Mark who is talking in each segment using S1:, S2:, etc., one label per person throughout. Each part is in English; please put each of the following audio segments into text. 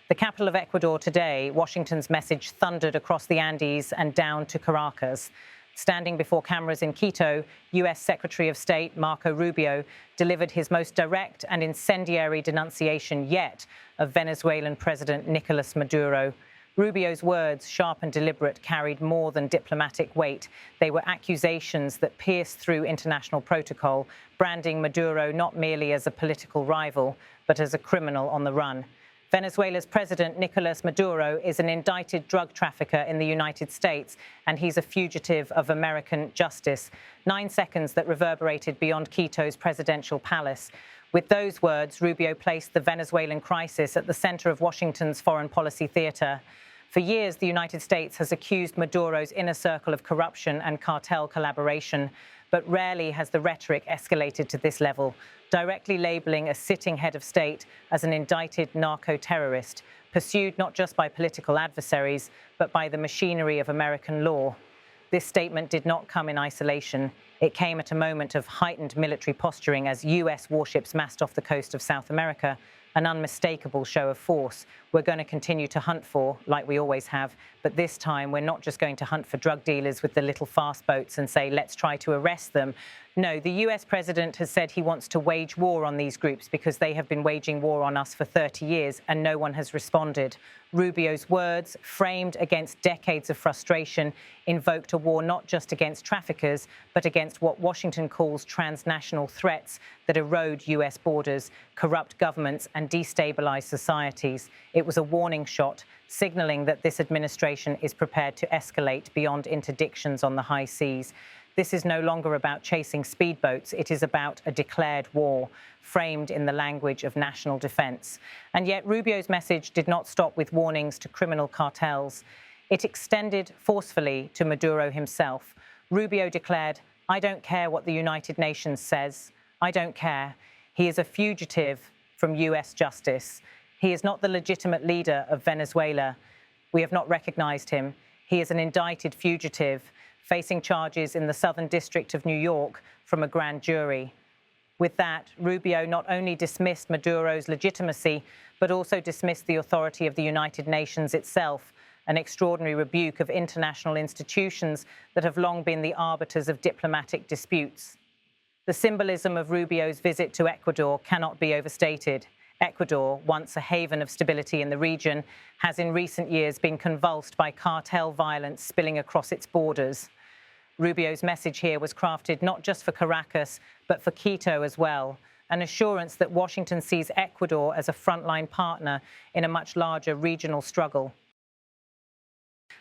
S1: The capital of Ecuador today, Washington's message thundered across the Andes and down to Caracas. Standing before cameras in Quito, US Secretary of State Marco Rubio delivered his most direct and incendiary denunciation yet of Venezuelan President Nicolás Maduro. Rubio's words, sharp and deliberate, carried more than diplomatic weight. They were accusations that pierced through international protocol, branding Maduro not merely as a political rival, but as a criminal on the run. Venezuela's President Nicolás Maduro is an indicted drug trafficker in the United States, and he's a fugitive of American justice. 9 seconds that reverberated beyond Quito's presidential palace. With those words, Rubio placed the Venezuelan crisis at the center of Washington's foreign policy theater. For years, the United States has accused Maduro's inner circle of corruption and cartel collaboration, but rarely has the rhetoric escalated to this level, directly labeling a sitting head of state as an indicted narco-terrorist, pursued not just by political adversaries, but by the machinery of American law. This statement did not come in isolation. It came at a moment of heightened military posturing as US warships massed off the coast of South America, an unmistakable show of force we're going to continue to hunt for, like we always have. But this time, we're not just going to hunt for drug dealers with the little fast boats and say, let's try to arrest them. No, the US president has said he wants to wage war on these groups because they have been waging war on us for 30 years and no one has responded. Rubio's words, framed against decades of frustration, invoked a war not just against traffickers, but against what Washington calls transnational threats that erode US borders, corrupt governments, and destabilize societies. It was a warning shot, signaling that this administration is prepared to escalate beyond interdictions on the high seas. This is no longer about chasing speedboats. It is about a declared war, framed in the language of national defense. And yet Rubio's message did not stop with warnings to criminal cartels. It extended forcefully to Maduro himself. Rubio declared, "I don't care what the United Nations says. I don't care. He is a fugitive from US justice. He is not the legitimate leader of Venezuela. We have not recognized him. He is an indicted fugitive, facing charges in the Southern District of New York from a grand jury." With that, Rubio not only dismissed Maduro's legitimacy, but also dismissed the authority of the United Nations itself, an extraordinary rebuke of international institutions that have long been the arbiters of diplomatic disputes. The symbolism of Rubio's visit to Ecuador cannot be overstated. Ecuador, once a haven of stability in the region, has in recent years been convulsed by cartel violence spilling across its borders. Rubio's message here was crafted not just for Caracas, but for Quito as well, an assurance that Washington sees Ecuador as a frontline partner in a much larger regional struggle.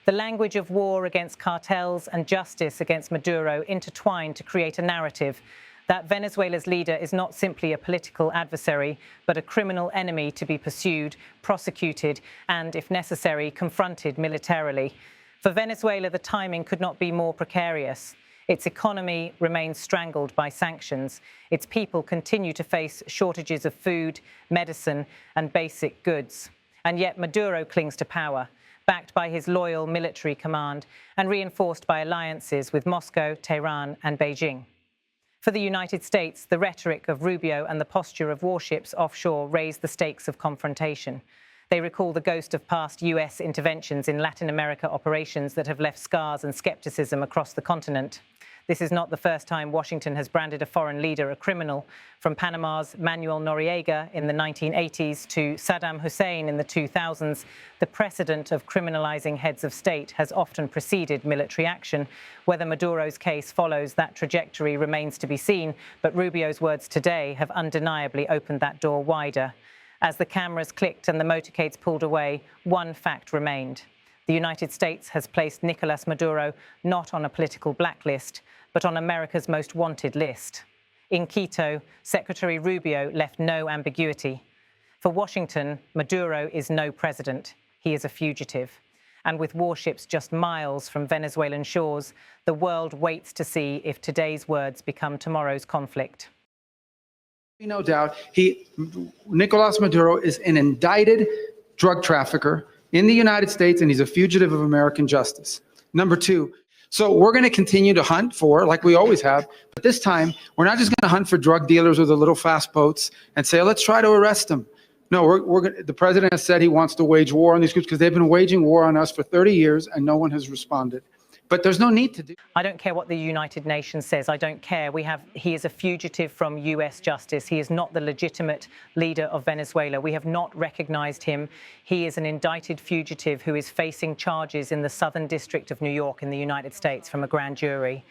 S1: The language of war against cartels and justice against Maduro intertwined to create a narrative that Venezuela's leader is not simply a political adversary, but a criminal enemy to be pursued, prosecuted, and, if necessary, confronted militarily. For Venezuela, the timing could not be more precarious. Its economy remains strangled by sanctions. Its people continue to face shortages of food, medicine, and basic goods. And yet Maduro clings to power, backed by his loyal military command and reinforced by alliances with Moscow, Tehran, and Beijing. For the United States, the rhetoric of Rubio and the posture of warships offshore raise the stakes of confrontation. They recall the ghost of past US interventions in Latin America operations that have left scars and skepticism across the continent. This is not the first time Washington has branded a foreign leader a criminal. From Panama's Manuel Noriega in the 1980s to Saddam Hussein in the 2000s, the precedent of criminalizing heads of state has often preceded military action. Whether Maduro's case follows that trajectory remains to be seen, but Rubio's words today have undeniably opened that door wider. As the cameras clicked and the motorcades pulled away, one fact remained. The United States has placed Nicolás Maduro not on a political blacklist, but on America's most wanted list. In Quito, Secretary Rubio left no ambiguity. For Washington, Maduro is no president. He is a fugitive. And with warships just miles from Venezuelan shores, the world waits to see if today's words become tomorrow's conflict.
S2: No doubt, Nicolás Maduro is an indicted drug trafficker in the United States, and he's a fugitive of American justice. Number two, so we're going to continue to hunt for, like we always have, but this time we're not just going to hunt for drug dealers with the little fast boats and say, let's try to arrest them. No, the president has said he wants to wage war on these groups because they've been waging war on us for 30 years and no one has responded. But there's no need to do.
S1: I don't care what the United Nations says. I don't care. He is a fugitive from US justice. He is not the legitimate leader of Venezuela. We have not recognized him. He is an indicted fugitive who is facing charges in the Southern District of New York in the United States from a grand jury.